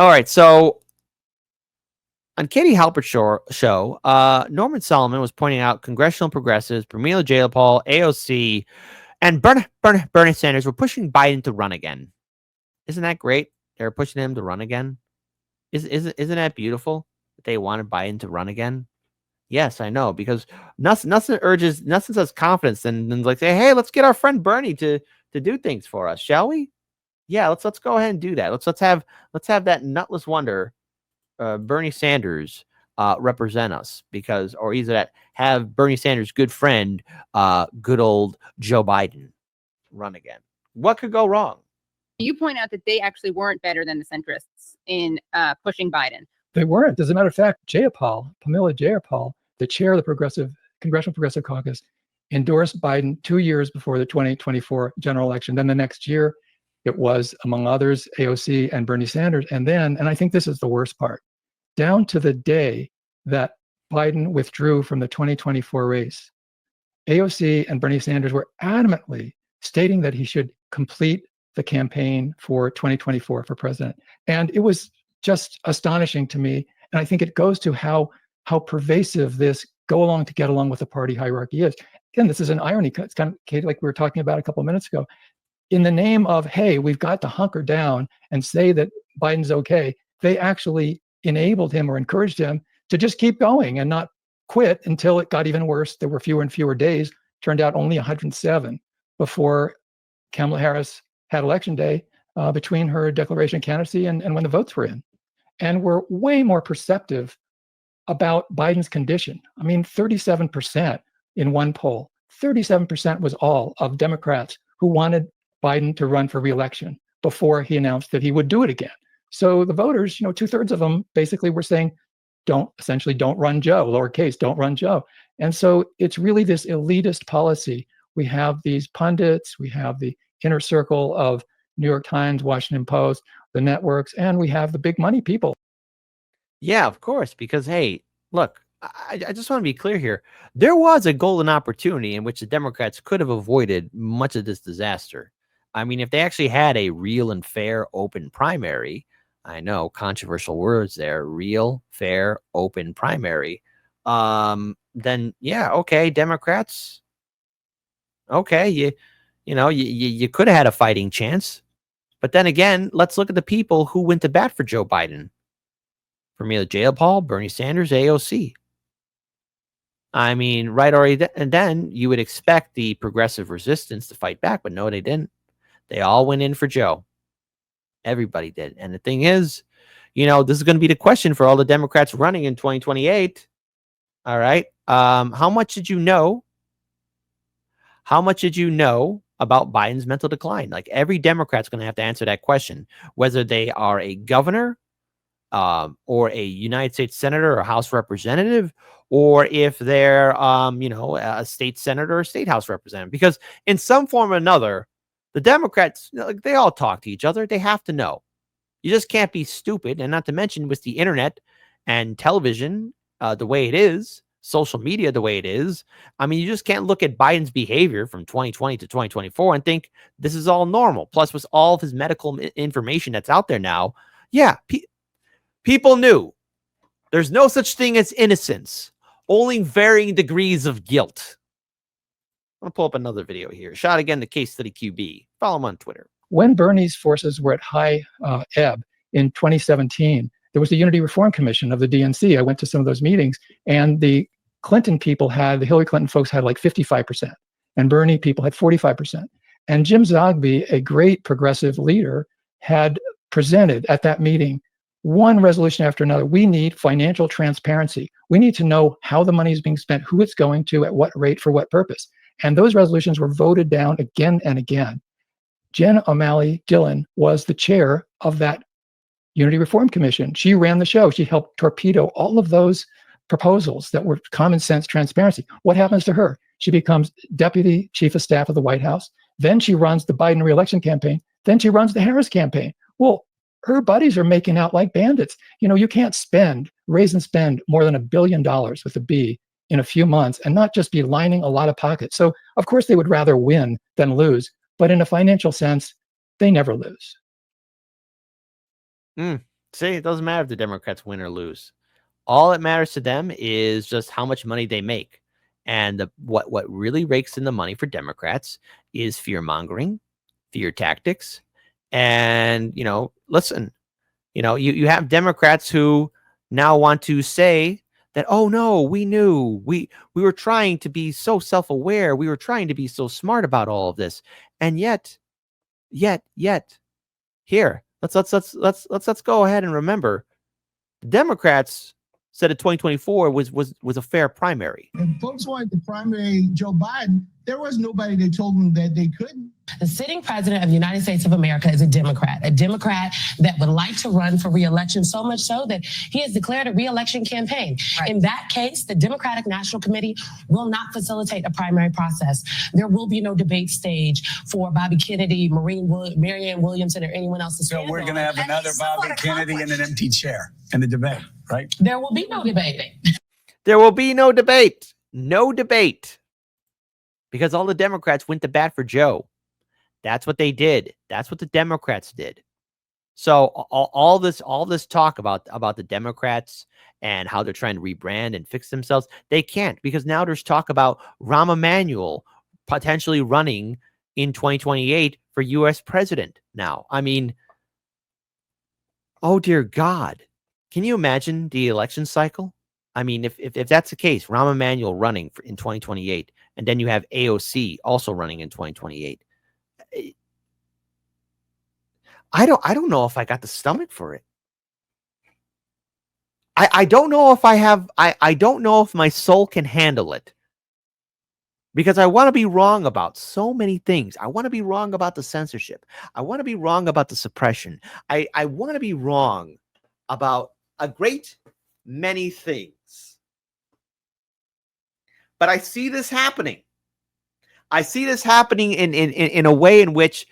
All right, so on Katie Halpert's show, Norman Solomon was pointing out congressional progressives, Pramila Jayapal, AOC, and Bernie Sanders were pushing Biden to run again. Isn't that great? They're pushing him to run again. Isn't that beautiful that they wanted Biden to run again? Yes, I know, because nothing says confidence than like say, hey, let's get our friend Bernie to do things for us, shall we? Yeah, let's go ahead and do that. Let's have that nutless wonder, Bernie Sanders, represent us, because, or either that, have Bernie Sanders' good friend, good old Joe Biden, run again. What could go wrong? You point out that they actually weren't better than the centrists in pushing Biden. They weren't. As a matter of fact, Pramila Jayapal, the chair of the Congressional Progressive Caucus, endorsed Biden 2 years before the 2024 general election. Then the next year, it was, among others, AOC and Bernie Sanders. And then, and I think this is the worst part, down to the day that Biden withdrew from the 2024 race, AOC and Bernie Sanders were adamantly stating that he should complete the campaign for 2024 for president. And it was just astonishing to me. And I think it goes to how pervasive this go along to get along with the party hierarchy is. Again, this is an irony. It's kind of, Kate, like we were talking about a couple of minutes ago. In the name of, hey, we've got to hunker down and say that Biden's okay, they actually enabled him or encouraged him to just keep going and not quit until it got even worse. There were fewer and fewer days. Turned out only 107 before Kamala Harris had election day, between her declaration of candidacy and when the votes were in. And we're way more perceptive about Biden's condition. I mean, 37% in one poll, 37% was all of Democrats who wanted Biden to run for re-election before he announced that he would do it again. So the voters, 2/3 of them basically were saying, don't run Joe, lowercase, don't run Joe. And so it's really this elitist policy. We have these pundits, we have the inner circle of New York Times, Washington Post, the networks, and we have the big money people. Yeah, of course, because, hey, look, I just want to be clear here. There was a golden opportunity in which the Democrats could have avoided much of this disaster. I mean, if they actually had a real and fair, open primary, I know, controversial words there, real, fair, open primary, then, yeah, okay, Democrats, okay, you could have had a fighting chance. But then again, let's look at the people who went to bat for Joe Biden. Pramila Jayapal, Bernie Sanders, AOC. I mean, right already and then you would expect the progressive resistance to fight back, but no, they didn't. They all went in for Joe. Everybody did. And the thing is, this is going to be the question for all the Democrats running in 2028. All right. How much did you know? How much did you know about Biden's mental decline? Like, every Democrat's going to have to answer that question, whether they are a governor, or a United States senator or House representative, or if they're, a state senator or state House representative. Because in some form or another, the Democrats, they all talk to each other. They have to know. You just can't be stupid. And not to mention, with the internet and television the way it is, social media the way it is, I mean, you just can't look at Biden's behavior from 2020 to 2024 and think this is all normal. Plus, with all of his medical information that's out there now, yeah, people knew there's no such thing as innocence, only varying degrees of guilt. I'm going to pull up another video here. Shot again, the Case Study QB. Follow him on Twitter. When Bernie's forces were at high ebb in 2017, there was the Unity Reform Commission of the DNC. I went to some of those meetings, and the Hillary Clinton folks had like 55%, and Bernie people had 45%. And Jim Zogby, a great progressive leader, had presented at that meeting one resolution after another. We need financial transparency. We need to know how the money is being spent, who it's going to, at what rate, for what purpose. And those resolutions were voted down again and again. Jen O'Malley Dillon was the chair of that Unity Reform Commission. She ran the show. She helped torpedo all of those proposals that were common sense transparency. What happens to her? She becomes deputy chief of staff of the White House. Then she runs the Biden reelection campaign. Then she runs the Harris campaign. Well, her buddies are making out like bandits. You can't raise and spend more than $1 billion with a B in a few months and not just be lining a lot of pockets. So of course they would rather win than lose, but in a financial sense, they never lose. See, it doesn't matter if the Democrats win or lose. All that matters to them is just how much money they make. And what really rakes in the money for Democrats is fear mongering, fear tactics. And, listen, you have Democrats who now want to say that, oh no, we knew, we were trying to be so self-aware, we were trying to be so smart about all of this. And yet, here, let's go ahead and remember, the Democrats said that 2024 was a fair primary. If folks wanted to primary Joe Biden, there was nobody that told them that they couldn't. The sitting president of the United States of America is a Democrat that would like to run for re-election, so much so that he has declared a re-election campaign. Right. In that case, the Democratic National Committee will not facilitate a primary process. There will be no debate stage for Bobby Kennedy, Marianne Williamson, or anyone else to stand on. So we're going to have another Bobby Kennedy in an empty chair in the debate, right? There will be no debating. There will be no debate. No debate. Because all the Democrats went to bat for Joe. That's what they did. That's what the Democrats did. So all this talk about the Democrats and how they're trying to rebrand and fix themselves, they can't, because now there's talk about Rahm Emanuel potentially running in 2028 for U.S. president. Now, I mean, oh dear God, can you imagine the election cycle? I mean, if that's the case, Rahm Emanuel running in 2028, and then you have AOC also running in 2028. I don't know if I got the stomach for it. I don't know if I don't know if my soul can handle it, because I want to be wrong about so many things. I want to be wrong about the censorship. I want to be wrong about the suppression. I want to be wrong about a great many things. But I see this happening. I see this happening in a way in which,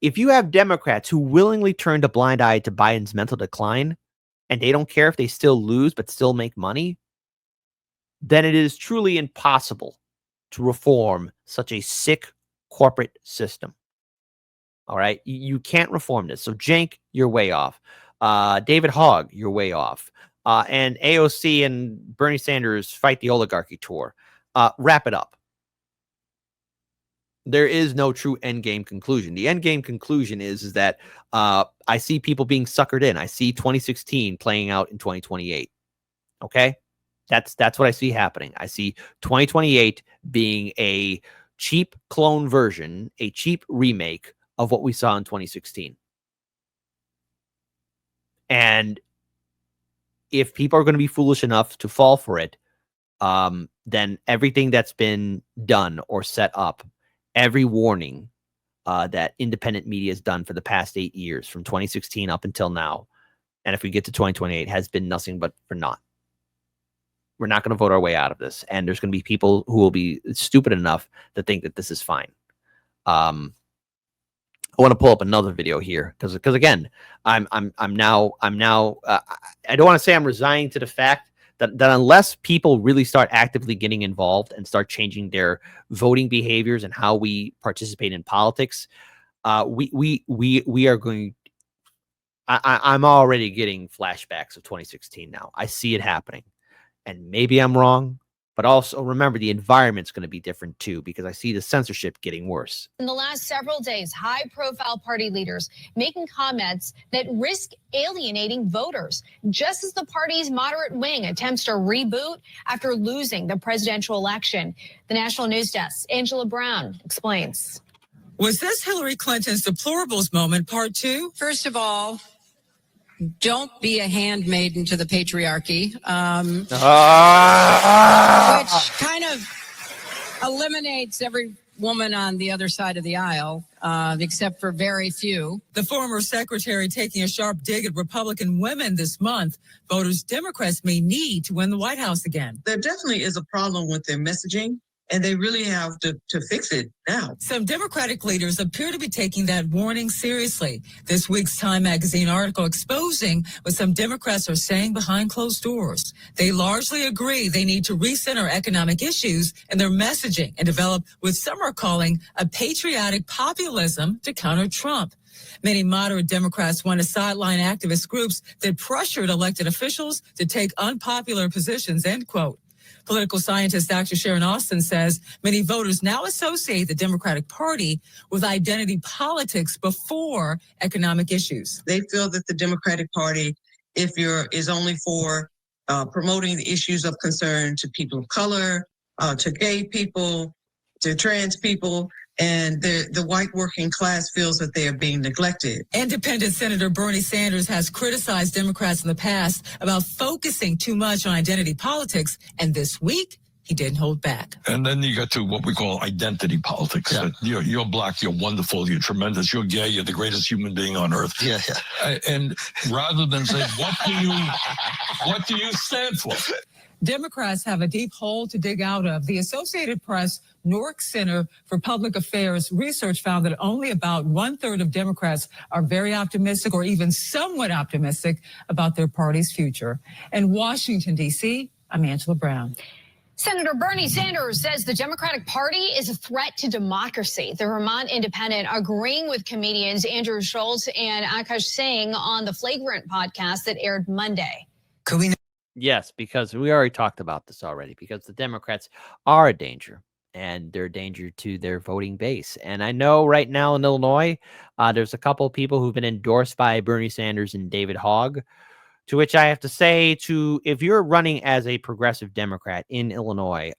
if you have Democrats who willingly turned a blind eye to Biden's mental decline, and they don't care if they still lose but still make money, then it is truly impossible to reform such a sick corporate system. All right? You can't reform this. So, Cenk, you're way off. David Hogg, you're way off. And AOC and Bernie Sanders fight the oligarchy tour. Wrap it up. There is no true endgame conclusion. The endgame conclusion is that I see people being suckered in. I see 2016 playing out in 2028. Okay? That's what I see happening. I see 2028 being a cheap clone version, a cheap remake of what we saw in 2016. And if people are going to be foolish enough to fall for it, then everything that's been done or set up, every warning that independent media has done for the past 8 years, from 2016 up until now, and if we get to 2028, has been nothing but for naught. We're not going to vote our way out of this, and there's going to be people who will be stupid enough to think that this is fine. I want to pull up another video here because again, I'm now I don't want to say I'm resigning to the fact that unless people really start actively getting involved and start changing their voting behaviors and how we participate in politics, we are going. I'm already getting flashbacks of 2016 now. I see it happening, and maybe I'm wrong. But also remember, the environment's going to be different too, because I see the censorship getting worse. In the last several days, high-profile party leaders making comments that risk alienating voters, just as the party's moderate wing attempts to reboot after losing the presidential election. The National News Desk, Angela Brown explains. Was this Hillary Clinton's deplorables moment part two? First of all, don't be a handmaiden to the patriarchy, which kind of eliminates every woman on the other side of the aisle, except for very few. The former secretary taking a sharp dig at Republican women this month, voters Democrats may need to win the White House again. There definitely is a problem with their messaging and they really have to fix it now. Some Democratic leaders appear to be taking that warning seriously. This week's Time magazine article exposing what some Democrats are saying behind closed doors. They largely agree they need to recenter economic issues in their messaging and develop what some are calling a patriotic populism to counter Trump. Many moderate Democrats want to sideline activist groups that pressured elected officials to take unpopular positions, end quote. Political scientist Dr. Sharon Austin says many voters now associate the Democratic Party with identity politics before economic issues. They feel that the Democratic Party, is only for promoting the issues of concern to people of color, to gay people, to trans people, and the white working class feels that they are being neglected. Independent Senator Bernie Sanders has criticized Democrats in the past about focusing too much on identity politics, and this week he didn't hold back. And then you get to what we call identity politics. Yeah. You're black, you're wonderful, you're tremendous, you're gay, you're the greatest human being on earth. Yeah. And rather than say, what do you stand for? Democrats have a deep hole to dig out of. The Associated Press Newark Center for Public Affairs research found that only about 1/3 of Democrats are very optimistic or even somewhat optimistic about their party's future. In Washington, D.C., I'm Angela Brown. Senator Bernie Sanders says the Democratic Party is a threat to democracy. The Vermont Independent agreeing with comedians Andrew Schultz and Akash Singh on the Flagrant podcast that aired Monday. Could we? Yes, because we already talked about this already, because the Democrats are a danger, and they're a danger to their voting base. And I know right now in Illinois, there's a couple of people who've been endorsed by Bernie Sanders and David Hogg, to which I have to say, if you're running as a progressive Democrat in Illinois,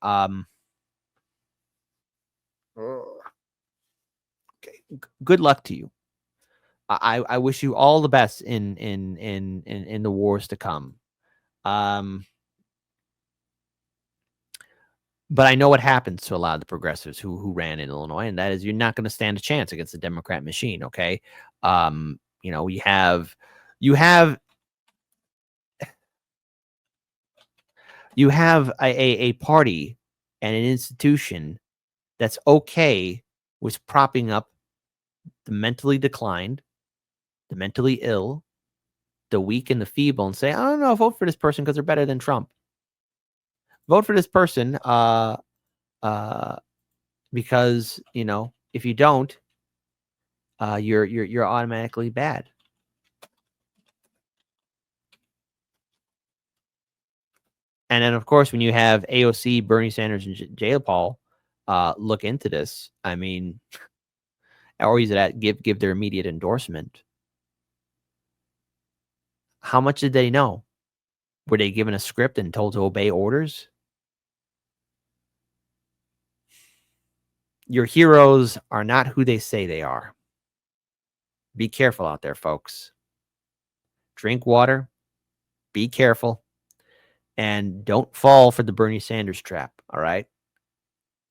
good luck to you. I wish you all the best in the wars to come. But I know what happens to a lot of the progressives who ran in Illinois, and that is you're not going to stand a chance against the Democrat machine. Okay. You have a party and an institution that's okay with propping up the mentally declined, the mentally ill, the weak and the feeble, and say, I don't know, vote for this person because they're better than Trump. Vote for this person because, if you don't, you're automatically bad. And then, of course, when you have AOC, Bernie Sanders, and Jayapal look into this, I mean, or use that give their immediate endorsement. How much did they know? Were they given a script and told to obey orders? Your heroes are not who they say they are. Be careful out there, folks. Drink water. Be careful. And don't fall for the Bernie Sanders trap, all right?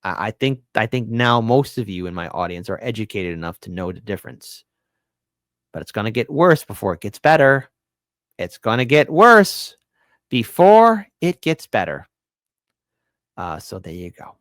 I think now most of you in my audience are educated enough to know the difference. But it's going to get worse before it gets better. It's going to get worse before it gets better. So there you go.